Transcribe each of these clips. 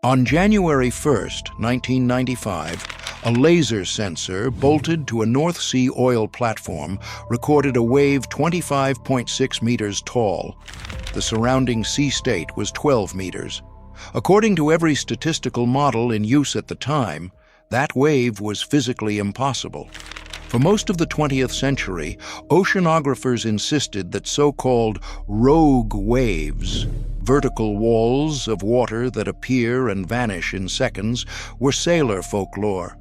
On January 1st, 1995, a laser sensor bolted to a North Sea oil platform recorded a wave 25.6 meters tall. The surrounding sea state was 12 meters. According to every statistical model in use at the time, that wave was physically impossible. For most of the 20th century, oceanographers insisted that so-called rogue waves, vertical walls of water that appear and vanish in seconds, were sailor folklore.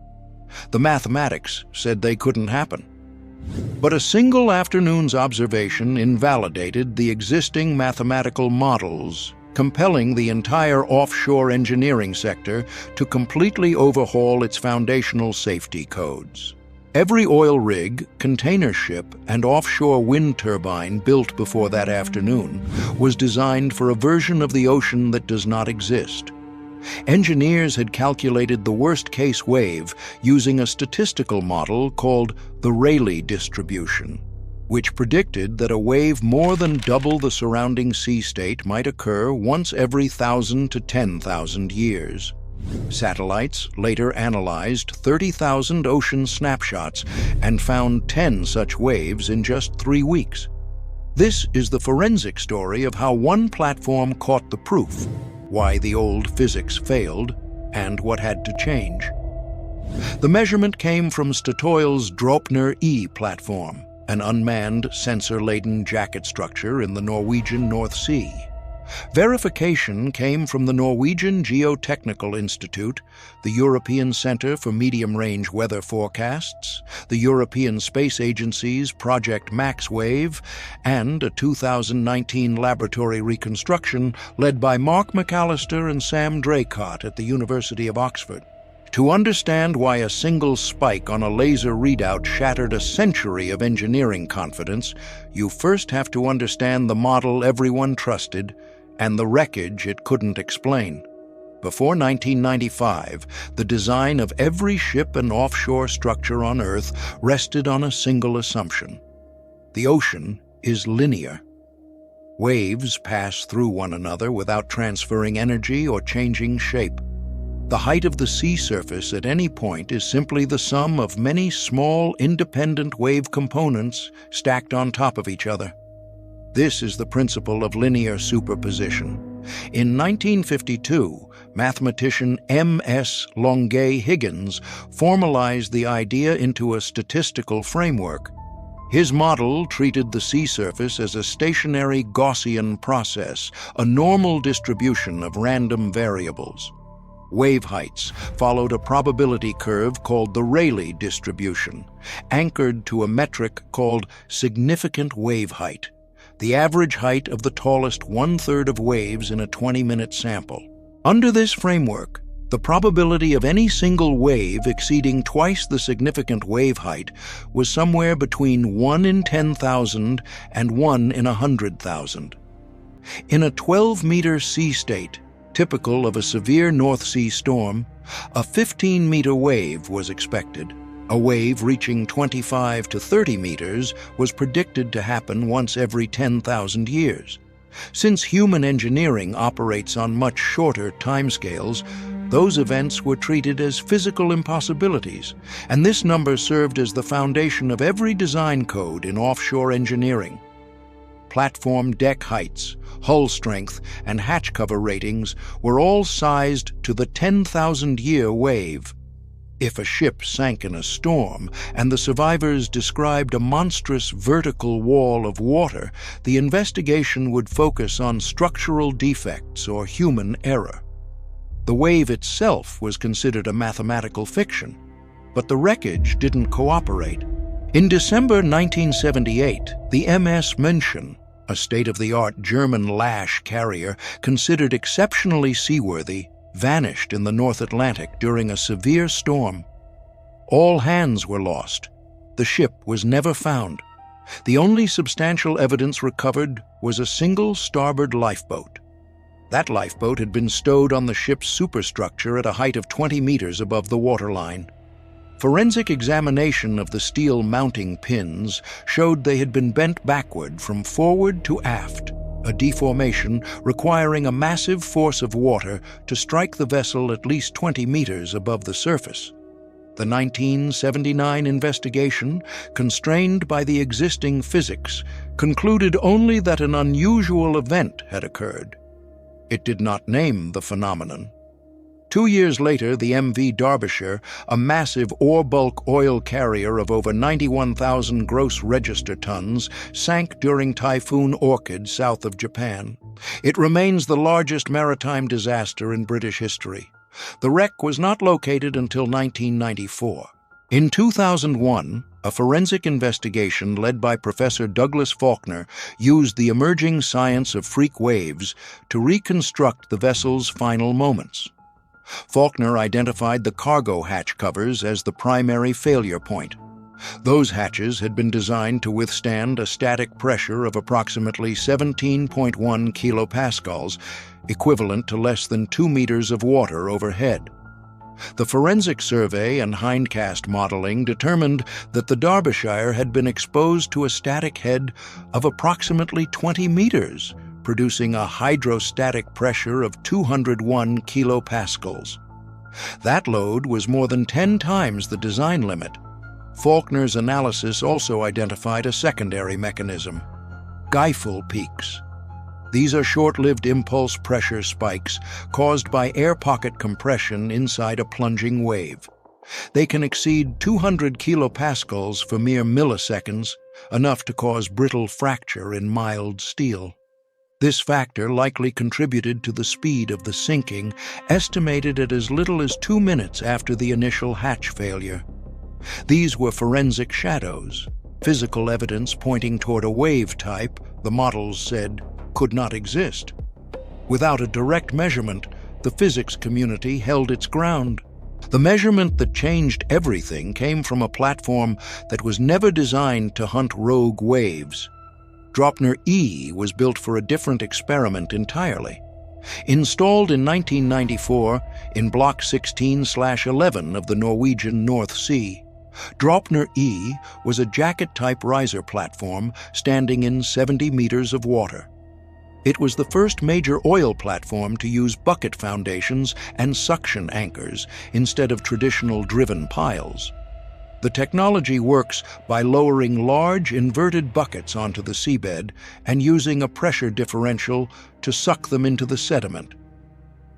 The mathematics said they couldn't happen. But a single afternoon's observation invalidated the existing mathematical models, compelling the entire offshore engineering sector to completely overhaul its foundational safety codes. Every oil rig, container ship, and offshore wind turbine built before that afternoon was designed for a version of the ocean that does not exist. Engineers had calculated the worst-case wave using a statistical model called the Rayleigh distribution, which predicted that a wave more than double the surrounding sea state might occur once every 1,000 to 10,000 years. Satellites later analyzed 30,000 ocean snapshots and found 10 such waves in just 3 weeks. This is the forensic story of how one platform caught the proof, why the old physics failed, and what had to change. The measurement came from Statoil's Draupner E platform, an unmanned, sensor-laden jacket structure in the Norwegian North Sea. Verification came from the Norwegian Geotechnical Institute, the European Centre for Medium-Range Weather Forecasts, the European Space Agency's Project MaxWave, and a 2019 laboratory reconstruction led by Mark McAllister and Sam Draycott at the University of Oxford. To understand why a single spike on a laser readout shattered a century of engineering confidence, you first have to understand the model everyone trusted and the wreckage it couldn't explain. Before 1995, the design of every ship and offshore structure on Earth rested on a single assumption. The ocean is linear. Waves pass through one another without transferring energy or changing shape. The height of the sea surface at any point is simply the sum of many small, independent wave components stacked on top of each other. This is the principle of linear superposition. In 1952, mathematician MS Higgins formalized the idea into a statistical framework. His model treated the sea surface as a stationary Gaussian process, a normal distribution of random variables. Wave heights followed a probability curve called the Rayleigh distribution, anchored to a metric called significant wave height, the average height of the tallest 1/3 of waves in a 20-minute sample. Under this framework, the probability of any single wave exceeding twice the significant wave height was somewhere between 1 in 10,000 and 1 in 100,000. In a 12-meter sea state, typical of a severe North Sea storm, a 15-meter wave was expected. A wave reaching 25 to 30 meters was predicted to happen once every 10,000 years. Since human engineering operates on much shorter timescales, those events were treated as physical impossibilities, and this number served as the foundation of every design code in offshore engineering. Platform deck heights, hull strength, and hatch cover ratings were all sized to the 10,000-year wave. If a ship sank in a storm and the survivors described a monstrous vertical wall of water, the investigation would focus on structural defects or human error. The wave itself was considered a mathematical fiction, but the wreckage didn't cooperate. In December 1978, the MS München, a state-of-the-art German lash carrier considered exceptionally seaworthy, vanished in the North Atlantic during a severe storm. All hands were lost. The ship was never found. The only substantial evidence recovered was a single starboard lifeboat. That lifeboat had been stowed on the ship's superstructure at a height of 20 meters above the waterline. Forensic examination of the steel mounting pins showed they had been bent backward from forward to aft, a deformation requiring a massive force of water to strike the vessel at least 20 meters above the surface. The 1979 investigation, constrained by the existing physics, concluded only that an unusual event had occurred. It did not name the phenomenon. 2 years later, the MV Derbyshire, a massive ore-bulk oil carrier of over 91,000 gross register tons, sank during Typhoon Orchid south of Japan. It remains the largest maritime disaster in British history. The wreck was not located until 1994. In 2001, a forensic investigation led by Professor Douglas Faulkner used the emerging science of freak waves to reconstruct the vessel's final moments. Faulkner identified the cargo hatch covers as the primary failure point. Those hatches had been designed to withstand a static pressure of approximately 17.1 kilopascals, equivalent to less than 2 meters of water overhead. The forensic survey and hindcast modeling determined that the Derbyshire had been exposed to a static head of approximately 20 meters, producing a hydrostatic pressure of 201 kilopascals. That load was more than 10 times the design limit. Faulkner's analysis also identified a secondary mechanism: Geifel peaks. These are short-lived impulse pressure spikes caused by air pocket compression inside a plunging wave. They can exceed 200 kilopascals for mere milliseconds, enough to cause brittle fracture in mild steel. This factor likely contributed to the speed of the sinking, estimated at as little as 2 minutes after the initial hatch failure. These were forensic shadows, physical evidence pointing toward a wave type the models said could not exist. Without a direct measurement, the physics community held its ground. The measurement that changed everything came from a platform that was never designed to hunt rogue waves. Draupner E was built for a different experiment entirely. Installed in 1994 in Block 16/11 of the Norwegian North Sea, Draupner E was a jacket-type riser platform standing in 70 meters of water. It was the first major oil platform to use bucket foundations and suction anchors instead of traditional driven piles. The technology works by lowering large inverted buckets onto the seabed and using a pressure differential to suck them into the sediment.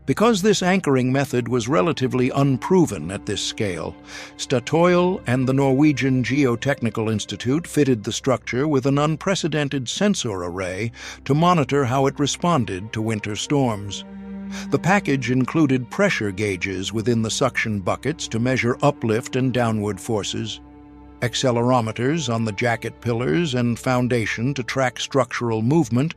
Because this anchoring method was relatively unproven at this scale, Statoil and the Norwegian Geotechnical Institute fitted the structure with an unprecedented sensor array to monitor how it responded to winter storms. The package included pressure gauges within the suction buckets to measure uplift and downward forces, accelerometers on the jacket pillars and foundation to track structural movement,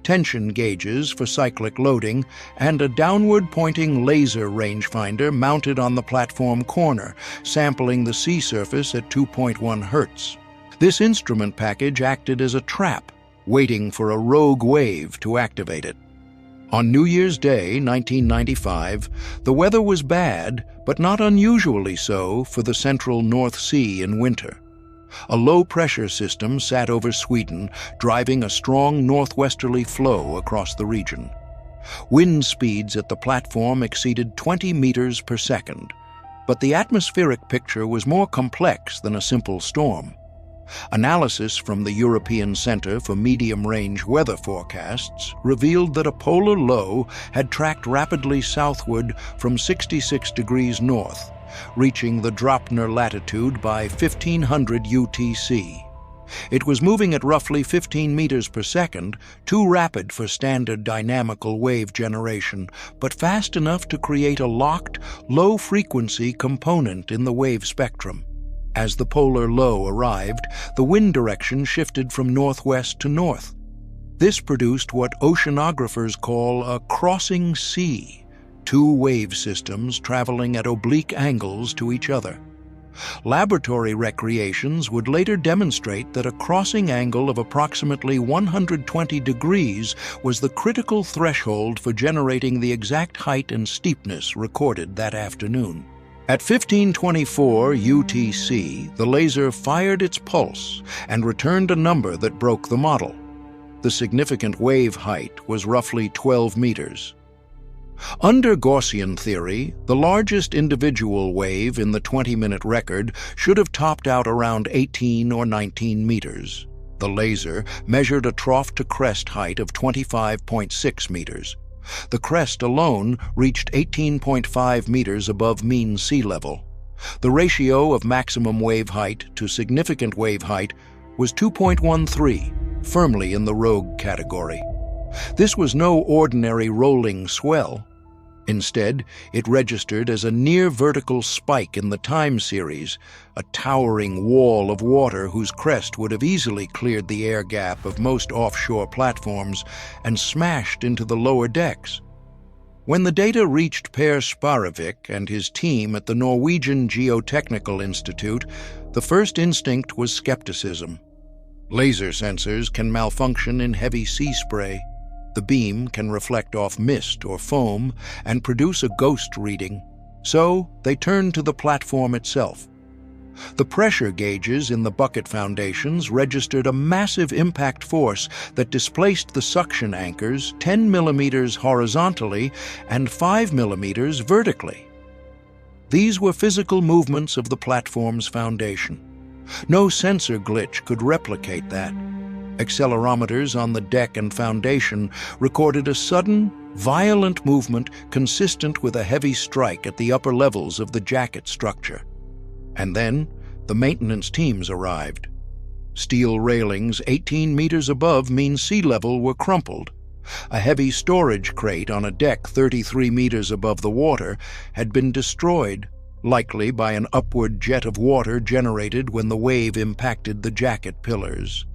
tension gauges for cyclic loading, and a downward-pointing laser rangefinder mounted on the platform corner, sampling the sea surface at 2.1 Hz. This instrument package acted as a trap, waiting for a rogue wave to activate it. On New Year's Day, 1995, the weather was bad, but not unusually so for the central North Sea in winter. A low-pressure system sat over Sweden, driving a strong northwesterly flow across the region. Wind speeds at the platform exceeded 20 meters per second, but the atmospheric picture was more complex than a simple storm. Analysis from the European Center for Medium-Range Weather Forecasts revealed that a polar low had tracked rapidly southward from 66 degrees north, reaching the Draupner latitude by 1500 UTC. It was moving at roughly 15 meters per second, too rapid for standard dynamical wave generation, but fast enough to create a locked, low-frequency component in the wave spectrum. As the polar low arrived, the wind direction shifted from northwest to north. This produced what oceanographers call a crossing sea, two wave systems traveling at oblique angles to each other. Laboratory recreations would later demonstrate that a crossing angle of approximately 120 degrees was the critical threshold for generating the exact height and steepness recorded that afternoon. At 1524 UTC, the laser fired its pulse and returned a number that broke the model. The significant wave height was roughly 12 meters. Under Gaussian theory, the largest individual wave in the 20-minute record should have topped out around 18 or 19 meters. The laser measured a trough-to-crest height of 25.6 meters. The crest alone reached 18.5 meters above mean sea level. The ratio of maximum wave height to significant wave height was 2.13, firmly in the rogue category. This was no ordinary rolling swell. Instead, it registered as a near-vertical spike in the time series, a towering wall of water whose crest would have easily cleared the air gap of most offshore platforms and smashed into the lower decks. When the data reached Per Sparevik and his team at the Norwegian Geotechnical Institute, the first instinct was skepticism. Laser sensors can malfunction in heavy sea spray. The beam can reflect off mist or foam and produce a ghost reading. So they turned to the platform itself. The pressure gauges in the bucket foundations registered a massive impact force that displaced the suction anchors 10 millimeters horizontally and 5 millimeters vertically. These were physical movements of the platform's foundation. No sensor glitch could replicate that. Accelerometers on the deck and foundation recorded a sudden, violent movement consistent with a heavy strike at the upper levels of the jacket structure. And then, the maintenance teams arrived. Steel railings 18 meters above mean sea level were crumpled. A heavy storage crate on a deck 33 meters above the water had been destroyed, likely by an upward jet of water generated when the wave impacted the jacket pillars.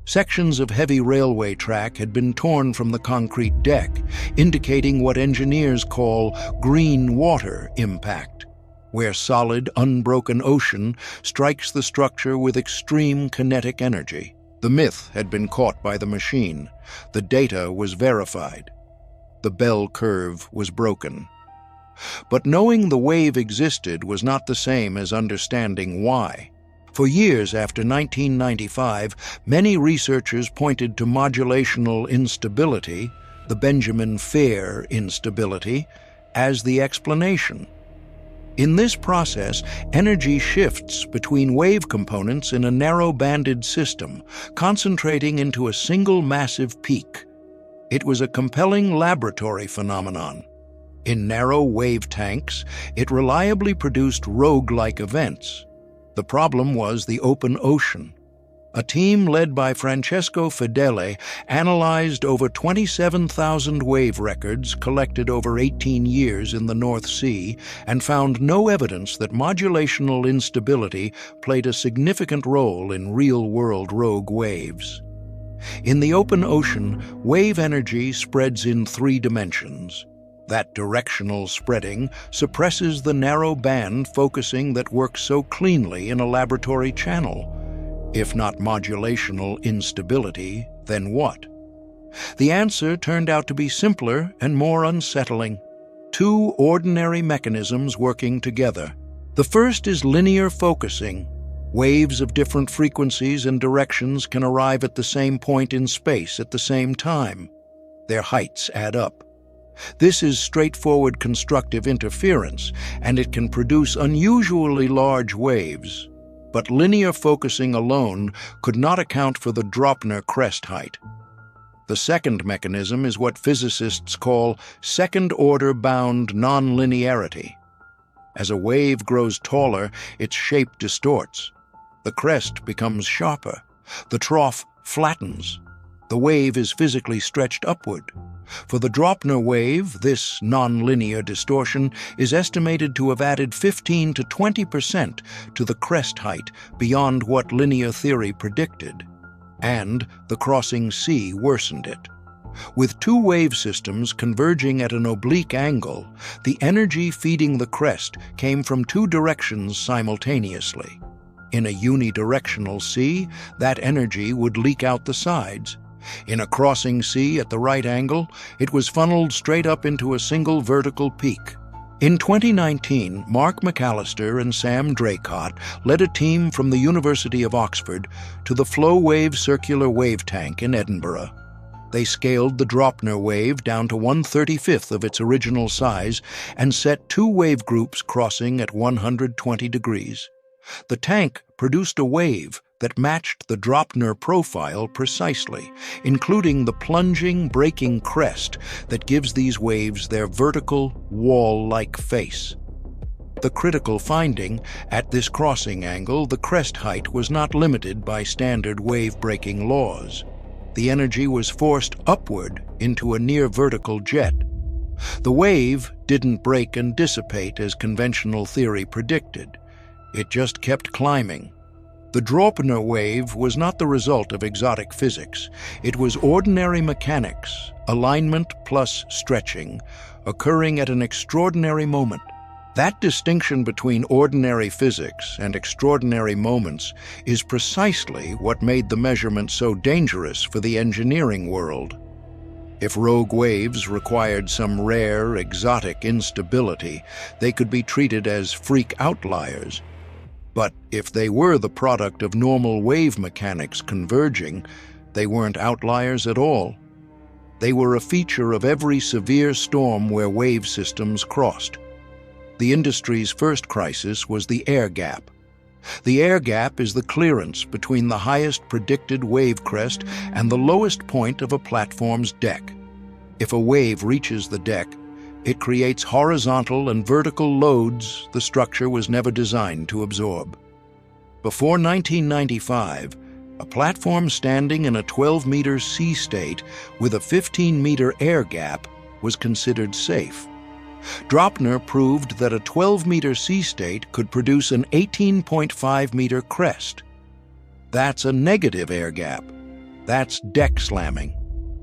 Sections of heavy railway track had been torn from the concrete deck, indicating what engineers call green water impact, where solid, unbroken ocean strikes the structure with extreme kinetic energy. The myth had been caught by the machine. The data was verified. The bell curve was broken. But knowing the wave existed was not the same as understanding why. For years after 1995, many researchers pointed to modulational instability, the Benjamin Fair instability, as the explanation. In this process, energy shifts between wave components in a narrow-banded system, concentrating into a single massive peak. It was a compelling laboratory phenomenon. In narrow wave tanks, it reliably produced rogue-like events. The problem was the open ocean. A team led by Francesco Fedele analyzed over 27,000 wave records collected over 18 years in the North Sea and found no evidence that modulational instability played a significant role in real-world rogue waves. In the open ocean, wave energy spreads in 3 dimensions. That directional spreading suppresses the narrow band focusing that works so cleanly in a laboratory channel. If not modulational instability, then what? The answer turned out to be simpler and more unsettling. 2 ordinary mechanisms working together. The first is linear focusing. Waves of different frequencies and directions can arrive at the same point in space at the same time. Their heights add up. This is straightforward constructive interference, and it can produce unusually large waves. But linear focusing alone could not account for the Draupner crest height. The second mechanism is what physicists call second-order bound nonlinearity. As a wave grows taller, its shape distorts. The crest becomes sharper. The trough flattens. The wave is physically stretched upward. For the Draupner wave, this nonlinear distortion is estimated to have added 15 to 20% to the crest height beyond what linear theory predicted. And the crossing sea worsened it. With 2 wave systems converging at an oblique angle, the energy feeding the crest came from 2 directions simultaneously. In a unidirectional sea, that energy would leak out the sides. In a crossing sea at the right angle, it was funneled straight up into a single vertical peak. In 2019, Mark McAllister and Sam Draycott led a team from the University of Oxford to the Flow Wave Circular Wave Tank in Edinburgh. They scaled the Draupner wave down to 1/35 of its original size and set two wave groups crossing at 120 degrees. The tank produced a wave that matched the Draupner profile precisely, including the plunging, breaking crest that gives these waves their vertical, wall-like face. The critical finding, at this crossing angle, the crest height was not limited by standard wave-breaking laws. The energy was forced upward into a near-vertical jet. The wave didn't break and dissipate as conventional theory predicted. It just kept climbing. The Draupner wave was not the result of exotic physics. It was ordinary mechanics, alignment plus stretching, occurring at an extraordinary moment. That distinction between ordinary physics and extraordinary moments is precisely what made the measurement so dangerous for the engineering world. If rogue waves required some rare, exotic instability, they could be treated as freak outliers. But if they were the product of normal wave mechanics converging, they weren't outliers at all. They were a feature of every severe storm where wave systems crossed. The industry's first crisis was the air gap. The air gap is the clearance between the highest predicted wave crest and the lowest point of a platform's deck. If a wave reaches the deck, it creates horizontal and vertical loads the structure was never designed to absorb. Before 1995, a platform standing in a 12-meter sea state with a 15-meter air gap was considered safe. Draupner proved that a 12-meter sea state could produce an 18.5-meter crest. That's a negative air gap. That's deck slamming.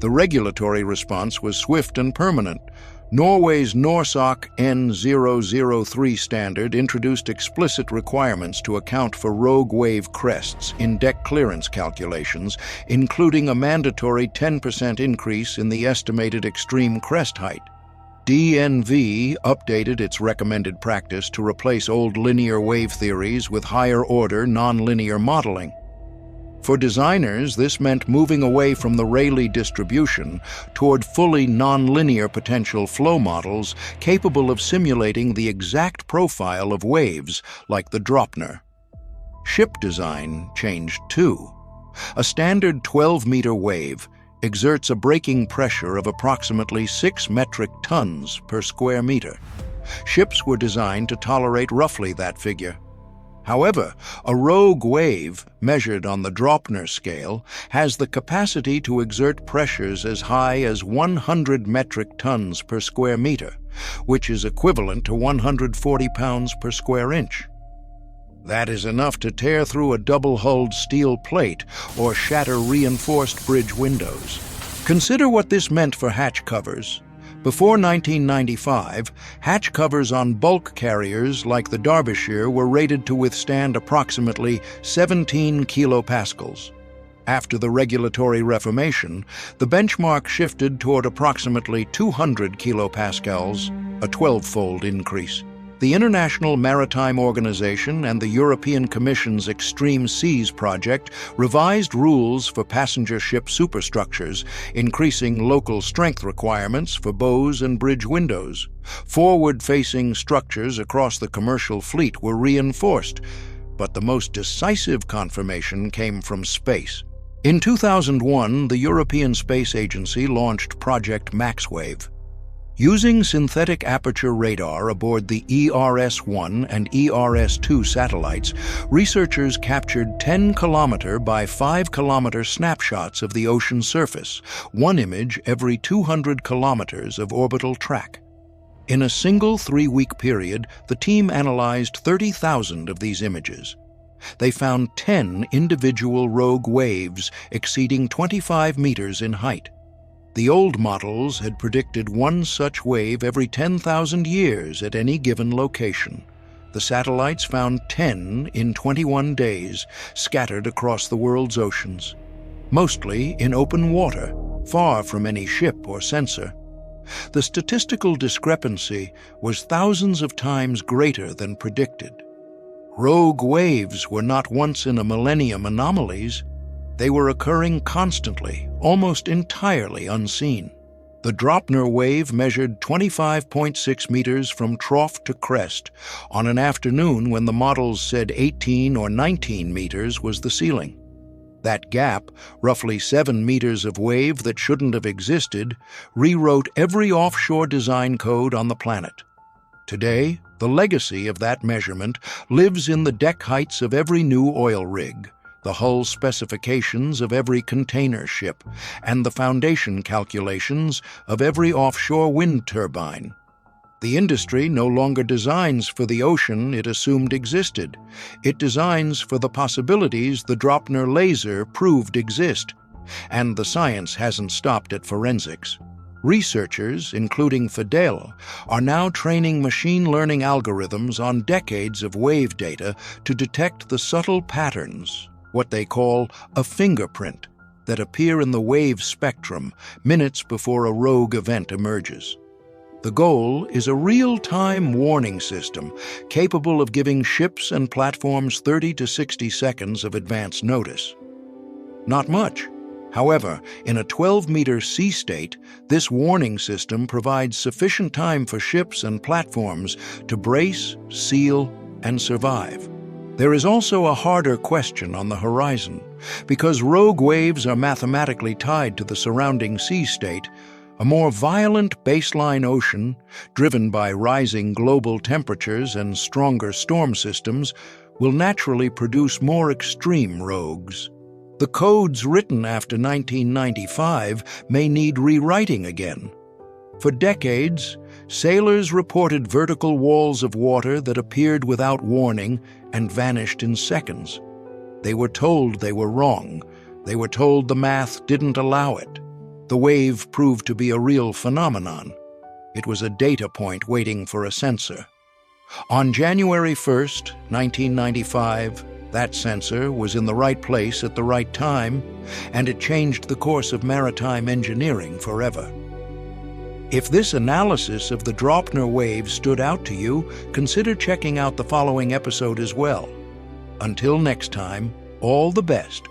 The regulatory response was swift and permanent. Norway's NORSOK N003 standard introduced explicit requirements to account for rogue wave crests in deck clearance calculations, including a mandatory 10% increase in the estimated extreme crest height. DNV updated its recommended practice to replace old linear wave theories with higher-order nonlinear modeling. For designers, this meant moving away from the Rayleigh distribution toward fully nonlinear potential flow models capable of simulating the exact profile of waves like the Draupner. Ship design changed too. A standard 12-meter wave exerts a braking pressure of approximately 6 metric tons per square meter. Ships were designed to tolerate roughly that figure. However, a rogue wave, measured on the Draupner scale, has the capacity to exert pressures as high as 100 metric tons per square meter, which is equivalent to 140 pounds per square inch. That is enough to tear through a double-hulled steel plate or shatter reinforced bridge windows. Consider what this meant for hatch covers. Before 1995, hatch covers on bulk carriers like the Derbyshire were rated to withstand approximately 17 kilopascals. After the regulatory reformation, the benchmark shifted toward approximately 200 kilopascals, a 12-fold increase. The International Maritime Organization and the European Commission's Extreme Seas project revised rules for passenger ship superstructures, increasing local strength requirements for bows and bridge windows. Forward-facing structures across the commercial fleet were reinforced, but the most decisive confirmation came from space. In 2001, the European Space Agency launched Project Maxwave. Using synthetic aperture radar aboard the ERS-1 and ERS-2 satellites, researchers captured 10-kilometer by 5-kilometer snapshots of the ocean surface, one image every 200 kilometers of orbital track. In a single 3-week period, the team analyzed 30,000 of these images. They found 10 individual rogue waves exceeding 25 meters in height. The old models had predicted one such wave every 10,000 years at any given location. The satellites found 10 in 21 days, scattered across the world's oceans, mostly in open water, far from any ship or sensor. The statistical discrepancy was thousands of times greater than predicted. Rogue waves were not once-in-a-millennium anomalies. They were occurring constantly, almost entirely unseen. The Draupner wave measured 25.6 meters from trough to crest on an afternoon when the models said 18 or 19 meters was the ceiling. That gap, roughly 7 meters of wave that shouldn't have existed, rewrote every offshore design code on the planet. Today, the legacy of that measurement lives in the deck heights of every new oil rig, the hull specifications of every container ship, and the foundation calculations of every offshore wind turbine. The industry no longer designs for the ocean it assumed existed. It designs for the possibilities the Draupner laser proved exist. And the science hasn't stopped at forensics. Researchers, including Fidel, are now training machine learning algorithms on decades of wave data to detect the subtle patterns, what they call a fingerprint, that appear in the wave spectrum minutes before a rogue event emerges. The goal is a real-time warning system capable of giving ships and platforms 30 to 60 seconds of advance notice. Not much. However, in a 12-meter sea state, this warning system provides sufficient time for ships and platforms to brace, seal, and survive. There is also a harder question on the horizon. Because rogue waves are mathematically tied to the surrounding sea state, a more violent baseline ocean, driven by rising global temperatures and stronger storm systems, will naturally produce more extreme rogues. The codes written after 1995 may need rewriting again. For decades, sailors reported vertical walls of water that appeared without warning and vanished in seconds. They were told they were wrong. They were told the math didn't allow it. The wave proved to be a real phenomenon. It was a data point waiting for a sensor. On January 1st, 1995, that sensor was in the right place at the right time, and it changed the course of maritime engineering forever. If this analysis of the Draupner wave stood out to you, consider checking out the following episode as well. Until next time, all the best.